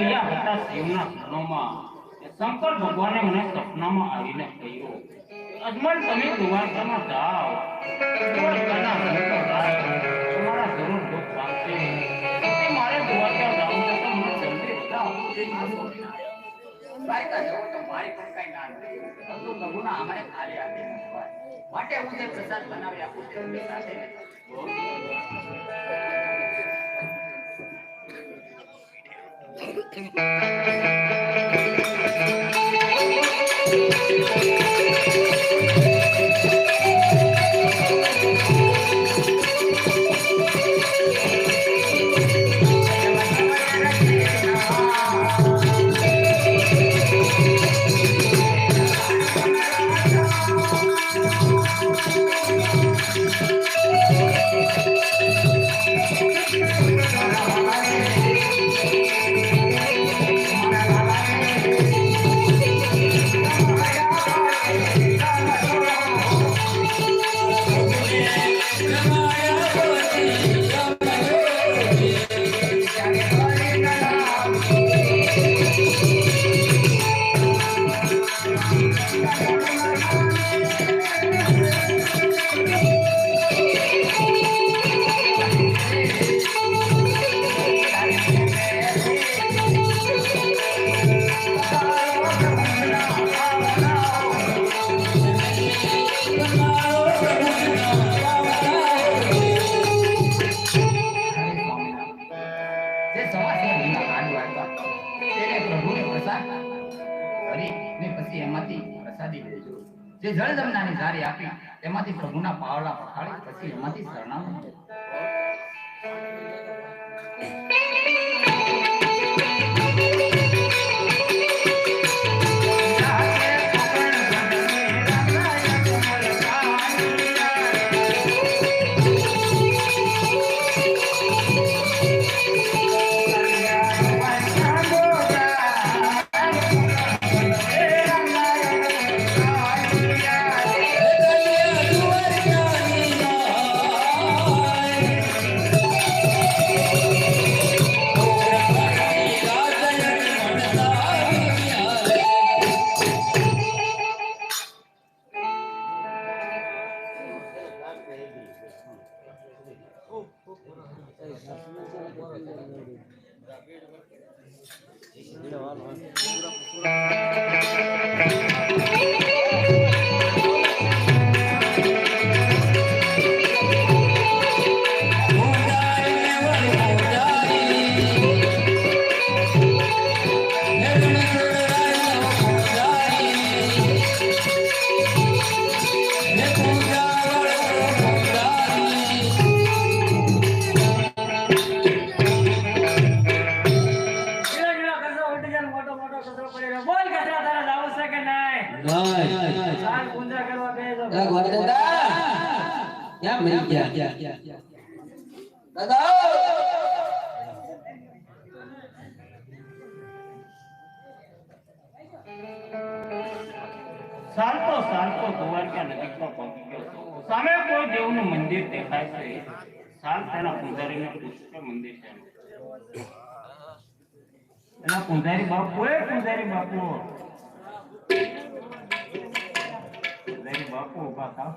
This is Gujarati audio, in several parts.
ગયા હતા શિવના શરણોમાં શંકર ભગવાને મને સપનામાં આવીને કહ્યું, અજમલ તમે દ્વારકામાં જાઓ, દ્વારકાના તમારા જરૂર દુઃખ પામશે. મારે દ્વારકા જાવું છે તો મને જલ્દી બતાવો. દ્વારકા જવું તો મારી પણ કઈ ના નથી, પરંતુ પ્રભુના અમારે ખાલી આપી માટે હું જે પ્રસાદ બનાવી આપું તે સાથે જે જળ જમનાની ધારી આપી તેમાંથી પ્રભુના પાવડા પખાડી પછી એમાંથી શરણામણ સાલતો દ્વારકા નજીકમાં પહોંચી ગયો. સામે કોઈ દેવનું મંદિર દેખાય છે. સાલ તેના પૂજારીને પૂછે મંદિર છે. એના પૂજારી બાપુ ઉભા થાવ.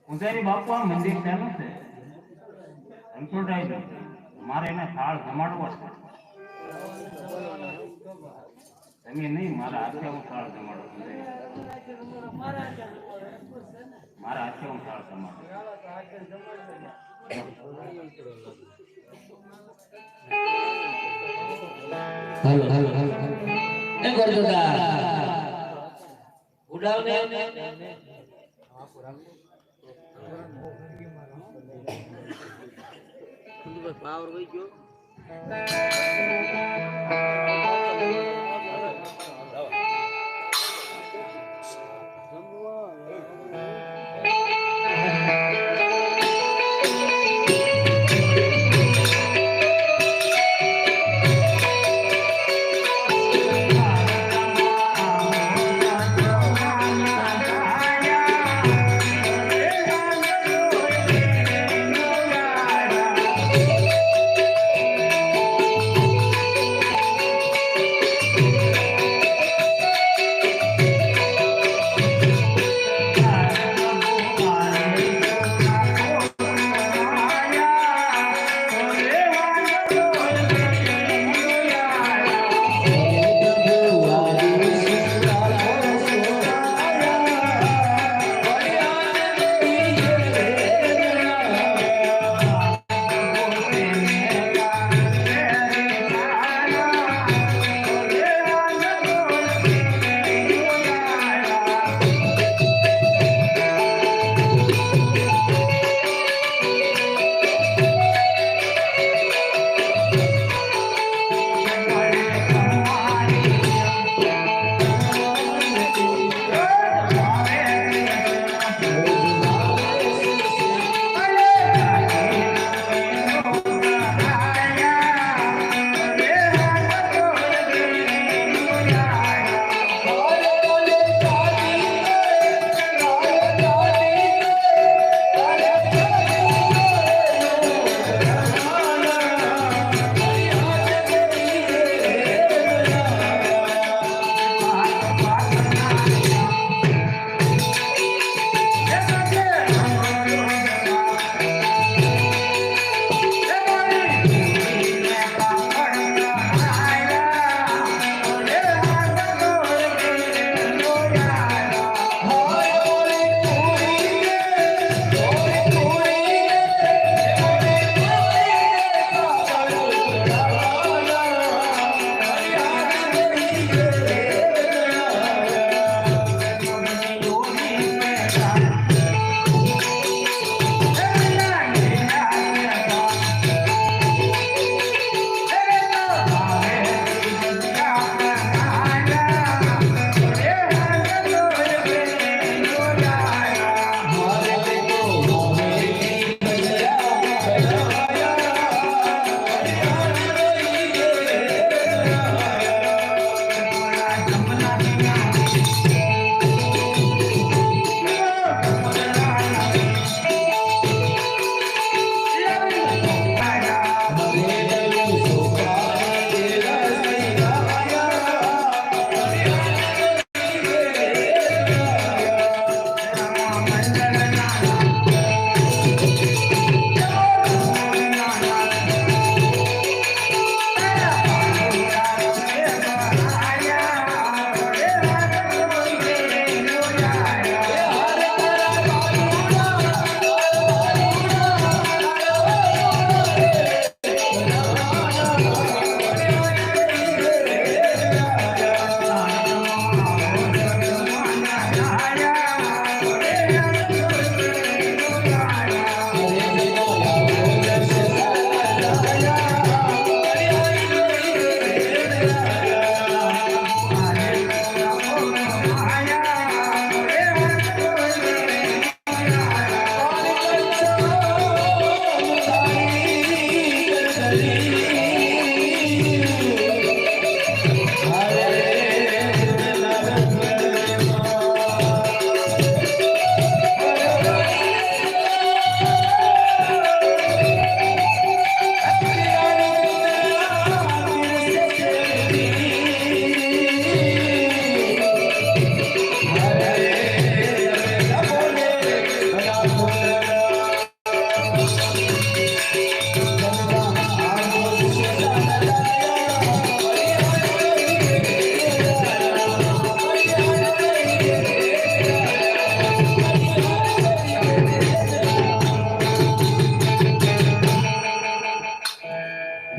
પૂજારી બાપુ આ મંદિર શેનું છે? સંતોષાઈ મારે એને થાળ જમાડવો છે. તમે નહીં, મારા હાથે હું થાળ જમાડું. મારા હાથે હું થાળ જમાડું. પાવર વહી ગયો.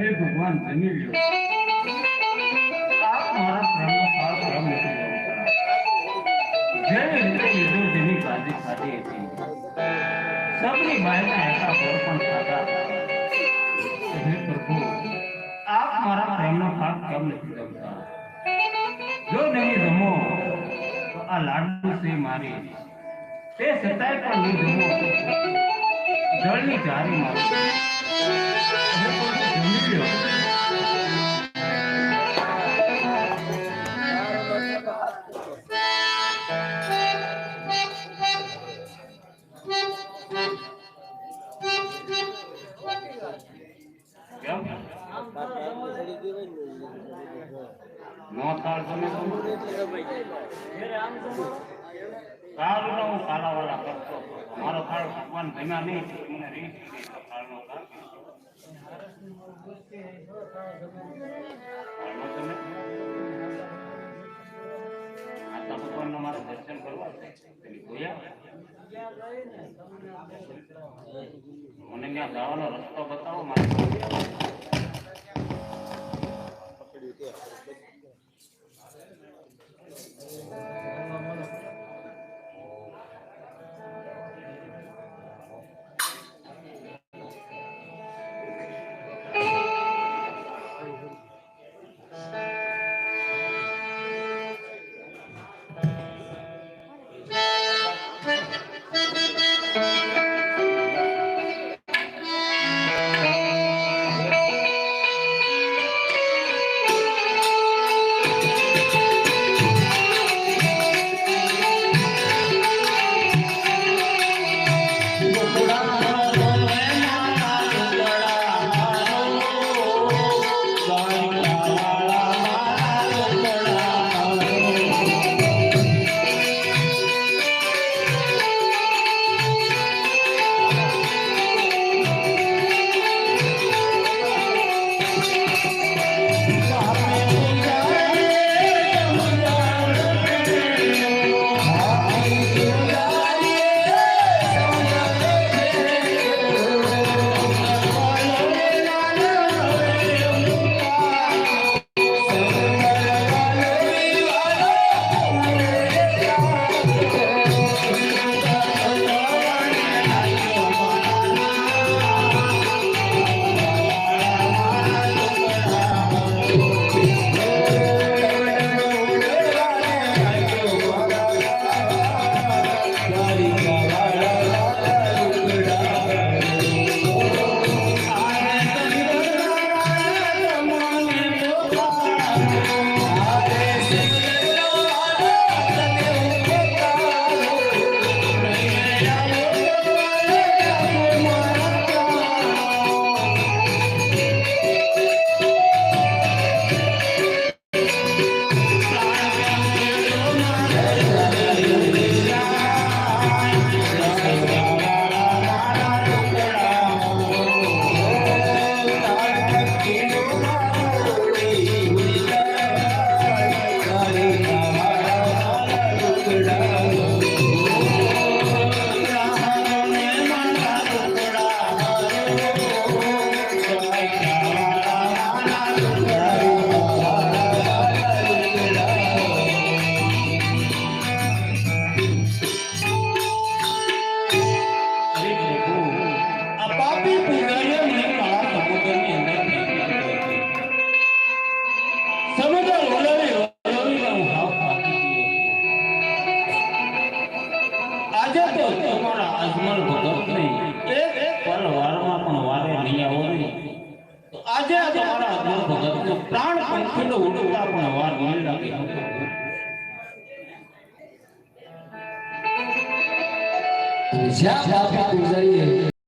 હે ભગવાન જમી લ્યો આપ મારા પ્રેમનો ફળ ફળ મૂકી દઉં જેવી રીતે વિદુરજીની ગાદી ખાધી હતી સબરી બાઈના એકા પર પણ ખાધા હે પ્રભુ આપ મારા પ્રેમનો ફળ કેમ નથી જમતા જો નહીં જમો તો આ લાડુ છે મારી તે છતાંય પણ નહીં જમો જળની જારી મારી જમી લ્યો નો થાળ તમે સારું ને હું કાલાવાલા કરતો મારો થાળ ભગવાન જમ્યા નહીં મને રીત થાળનો આટલા ભગવાનના મારે દર્શન કરવા મને ત્યાં જવાનો રસ્તો બતાવો મારે પ્રાણ પંખીનો ઉડતા પણ વાર નહીં લાગે જ્યાં બાપા ગુજરીએ